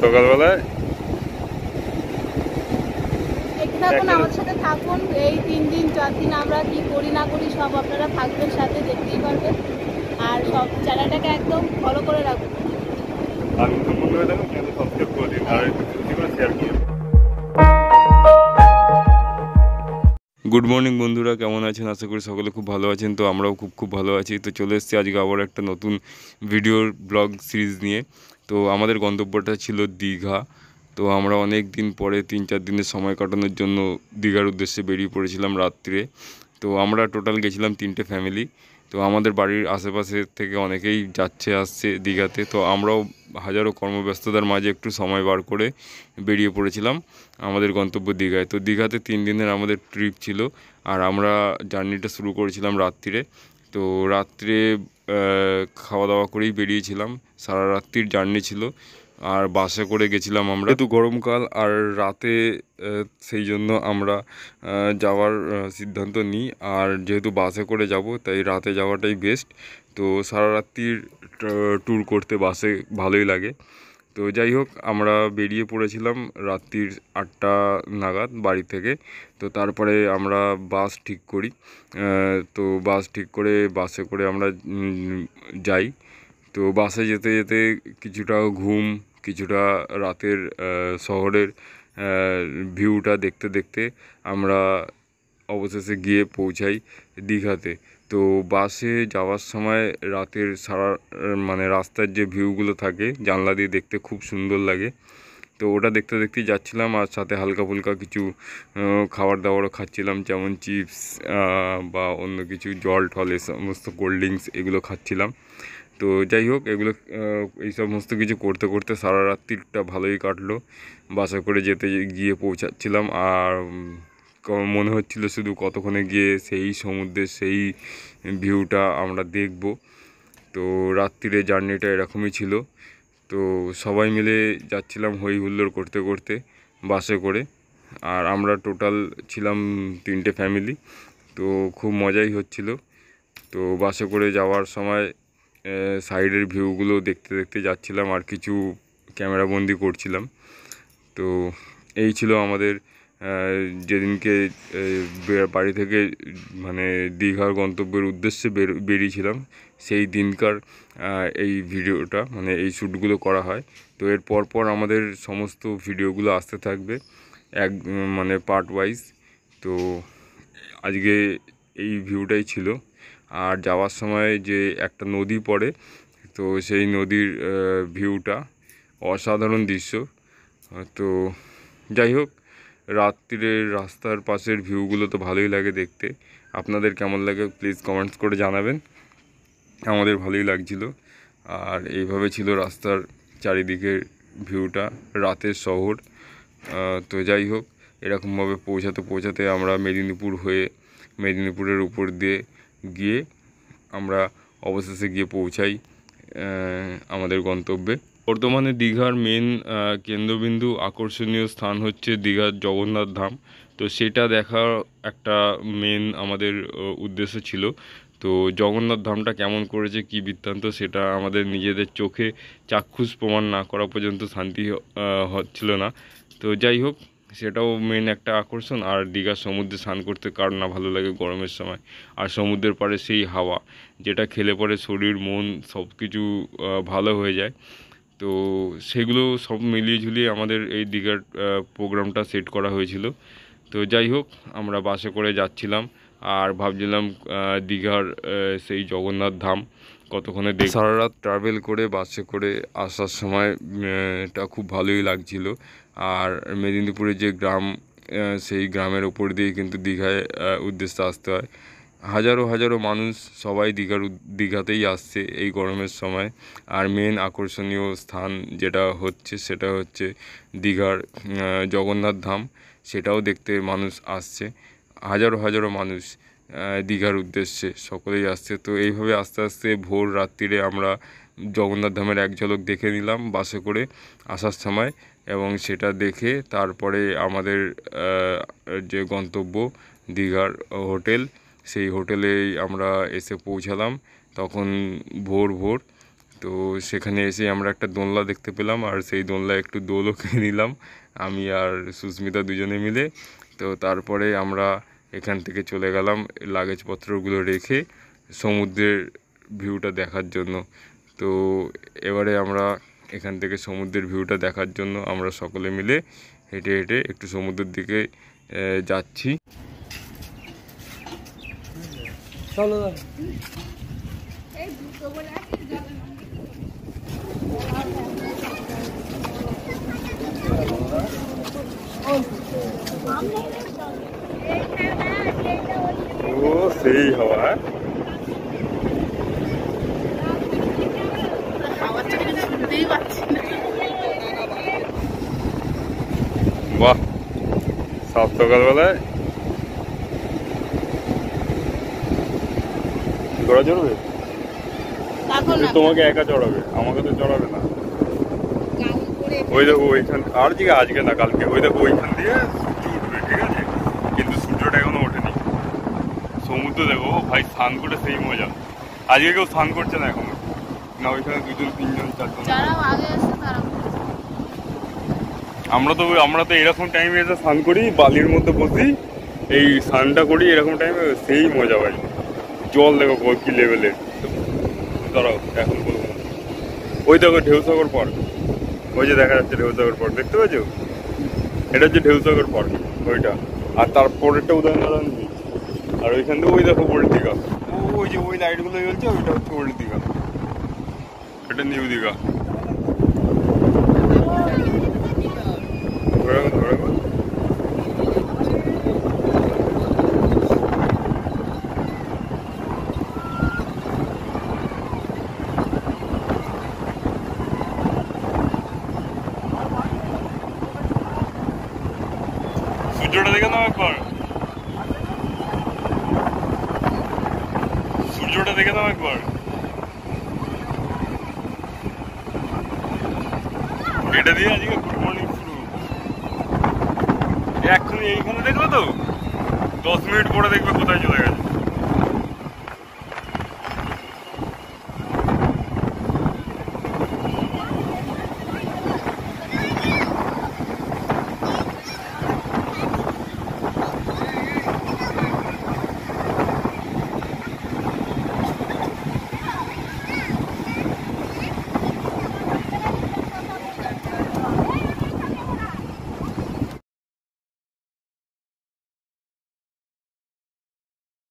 সকালবেলায় থাকুন, আমাদের সাথে থাকুন। এই 3 দিন 4 দিন আমরা কি করি না করি সব আপনারা থাকবেন, সাথে দেখতেই পারবেন। আর সব চ্যানেলটাকে একদম ফলো করে রাখুন। আর নতুন বন্ধু হয়ে থাকুন, চ্যানেল সাবস্ক্রাইব করে দিন আর একটু বেশি করে শেয়ার করুন। গুড মর্নিং বন্ধুরা, কেমন আছেন? আশা করি সকলে খুব ভালো আছেন। তো আমরাও খুব ভালো আছি। তো চলে এসেছি আজকে আবার একটা নতুন ভিডিওর ব্লগ সিরিজ নিয়ে। তো আমাদের গন্তব্যটা ছিল দীঘা। তো আমরা অনেক দিন পরে 3-4 দিনের সময় কাটানোর জন্য দীঘার উদ্দেশ্যে বেরিয়ে পড়েছিলাম রাত্রে। তো আমরা টোটাল গেছিলাম 3টে ফ্যামিলি। তো আমাদের বাড়ির আশেপাশে থেকে অনেকেই যাচ্ছে আসছে দীঘাতে। তো আমরাও হাজারো কর্মব্যস্ততার মাঝে একটু সময় বার করে বেরিয়ে পড়েছিলাম আমাদের গন্তব্য দীঘায়। তো দীঘাতে 3 দিনের আমাদের ট্রিপ ছিল। আর আমরা জার্নিটা শুরু করেছিলাম রাত্রিরে। তো রাত্রে খাওয়া দাওয়া করেই বেরিয়েছিলাম। সারা রাত্রির জার্নি ছিল। আর বাসে করে গেছিলাম আমরা, যেহেতু গরমকাল আর রাতে, সেই জন্য আমরা যাওয়ার সিদ্ধান্ত নিই। আর যেহেতু বাসে করে যাব তাই রাতে যাওয়াটাই বেস্ট। তো সারা রাত্রির ট্যুর করতে বাসে ভালোই লাগে। তো যাই হোক, আমরা বেরিয়ে পড়েছিলাম রাত্রির 8টা নাগাদ বাড়ি থেকে। তো তারপরে আমরা বাস ঠিক করি। তো বাস ঠিক করে বাসে করে আমরা যাই। তো বাসে যেতে যেতে কিছুটা ঘুম, কিছুটা রাতের শহরের ভিউটা দেখতে দেখতে আমরা অবশেষে গিয়ে পৌঁছাই দীঘাতে। তো বাসে যাওয়ার সময় রাতের সারা মানে রাস্তার যে ভিউগুলো থাকে জানলা দিয়ে দেখতে খুব সুন্দর লাগে। তো ওটা দেখতে দেখতেই যাচ্ছিলাম। আর সাথে হালকা ফুলকা কিছু খাবার দাবারও খাচ্ছিলাম, যেমন চিপস বা অন্য কিছু জল টল, এ সমস্ত কোল্ড ড্রিঙ্কস এগুলো খাচ্ছিলাম। তো যাই হোক, এগুলো এই সমস্ত কিছু করতে করতে সারা রাত্রিটা ভালোই কাটলো। বাসে করে যেতে গিয়ে পৌঁছাচ্ছিলাম। আর মনে হচ্ছিল শুধু কতক্ষণে গিয়ে সেই সমুদ্রের সেই ভিউটা আমরা দেখব। তো রাত্রিরে জার্নিটা এরকমই ছিল। তো সবাই মিলে যাচ্ছিলাম হই হুল্লোড় করতে করতে বাসে করে। আর আমরা টোটাল ছিলাম 3টে ফ্যামিলি। তো খুব মজাই হচ্ছিল। তো বাসে করে যাওয়ার সময় সাইডের ভিউগুলো দেখতে দেখতে যাচ্ছিলাম আর কিছু ক্যামেরাবন্দি করছিলাম। তো এই ছিল আমাদের যেদিনকে বাড়ি থেকে মানে দীঘার গন্তব্যের উদ্দেশ্যে বেরিয়েছিলাম সেই দিনকার এই ভিডিওটা, মানে এই শ্যুটগুলো করা হয়। তো এর পর আমাদের সমস্ত ভিডিওগুলো আসতে থাকবে মানে পার্ট ওয়াইজ। তো আজকে এই ভিউটাই ছিল। আর যাওয়ার সময় যে একটা নদী পড়ে, তো সেই নদীর ভিউটা অসাধারণ দৃশ্য। তো যাই হোক, রাত্রিরের রাস্তার পাশের ভিউগুলো তো ভালোই লাগে দেখতে। আপনাদের কেমন লাগে প্লিজ কমেন্টস করে জানাবেন। আমাদের ভালোই লাগছিল। আর এইভাবে ছিল রাস্তার চারিদিকের ভিউটা, রাতের শহর। তো যাই হোক, এরকমভাবে পৌঁছাতে আমরা মেদিনীপুরের উপর দিয়ে গিয়ে আমরা অবশেষে গিয়ে পৌঁছাই আমাদের গন্তব্যে। বর্তমানে দীঘার মেন কেন্দ্রবিন্দু আকর্ষণীয় স্থান হচ্ছে দীঘার জগন্নাথ ধাম। তো সেটা দেখার একটা মেন আমাদের উদ্দেশ্য ছিল। তো জগন্নাথ ধামটা কেমন করেছে, কী বৃত্তান্ত, সেটা আমাদের নিজেদের চোখে চাক্ষুষ প্রমাণ না করা পর্যন্ত শান্তি হচ্ছিল না। তো যাই হোক, সেটাও মেন একটা আকর্ষণ। আর দীঘার সমুদ্রে স্নান করতে কার না ভালো লাগে গরমের সময়। আর সমুদ্রের পাড়ে সেই হাওয়া, যেটা খেলে পরে শরীর মন সব কিছু ভালো হয়ে যায়। তো সেগুলো সব মিলিয়ে ঝুলিয়ে আমাদের এই দীঘার প্রোগ্রামটা সেট করা হয়েছিল। তো যাই হোক, আমরা বাসে করে যাচ্ছিলাম আর ভাবছিলাম দীঘার সেই জগন্নাথ ধাম কতক্ষণে সারা রাত ট্রাভেল করে বাসে করে আসার সময় এটা খুব ভালোই লাগছিল। আর মেদিনীপুরের যে গ্রাম, সেই গ্রামের ওপর দিয়ে কিন্তু দীঘায় উদ্দেশ্যে আসতে হয়। হাজারো মানুষ সবাই দীঘাতেই আসছে এই গরমের সময়। আর মেন আকর্ষণীয় স্থান সেটা হচ্ছে দীঘার জগন্নাথ ধাম। সেটাও দেখতে মানুষ আসছে, হাজারো মানুষ দীঘার উদ্দেশ্যে সকলেই আসছে। তো এইভাবে আস্তে আস্তে ভোর রাত্রিরে আমরা জগন্নাথ ধামের এক ঝলক দেখে নিলাম বাসে করে আসার সময়। এবং সেটা দেখে তারপরে আমাদের যে গন্তব্য দীঘার হোটেল, সেই হোটেলেই আমরা এসে পৌঁছালাম তখন ভোর। তো সেখানে এসে আমরা একটা দোলনা দেখতে পেলাম, আর সেই দোলনায় একটু দোলও কিনে নিলাম আমি আর সুস্মিতা দুজনে মিলে। তো তারপরে আমরা এখান থেকে চলে গেলাম লাগেজপত্রগুলো রেখে সমুদ্রের ভিউটা দেখার জন্য। তো এবারে আমরা এখান থেকে সমুদ্রের ভিউটা দেখার জন্য আমরা সকলে মিলে হেঁটে হেঁটে একটু সমুদ্রের দিকে যাচ্ছি। ও সেই হাওয়া, বাহ সাত সকালবেলায় ঘোড়া চড়বে? তোমাকে একা চড়াবে, আমাকে তো চড়াবে না। ওই দেখো ওইখান, আর দিকে আজকে না কালকে, ওই দেখো ওইখান দিয়ে সূর্য উঠবে, ঠিক আছে? কিন্তু সূর্যটা এখনো ওঠেনি। সমুদ্র দেখো ভাই, স্নান করে সেই মজা। আজকে কেউ স্নান করছে না এখনো, না ওইখানে 2 জন 3 জন 4 জন। আমরা তো এরকম টাইমে এসে স্নান করি, বালির মধ্যে বসি, এই স্নানটা করি এরকম টাইমে, সেই মজা ভাই। জল দেখো কি লেভেলের। দাঁড়াও এখন বলবো। ওই দেখো ঢেউসাগর পার্ক, ওই যে দেখা যাচ্ছে ঢেউসাগর পার্ক, দেখতে পাচ্ছ? এটা হচ্ছে ঢেউসাগর পার্ক ওইটা। আর তারপরেরটা উদয়নারায়ণ বিচ। আর ওইখান থেকে ওই দেখো ওল্ড দীঘা, ওই যে ওই লাইটগুলো জ্বলছে, ওইটা হচ্ছে ওল্ড দীঘা, এটা নিউ দীঘা। সূর্যটা দেখে নাও একবার, সূর্যটা দেখে নাও একবার। এটা দিয়ে আজকে গুড মর্নিং শুরু। এক্ষুনি এইখানে দেখবে তো, 10 মিনিট পরে দেখবে কোথায় চলে গেছে।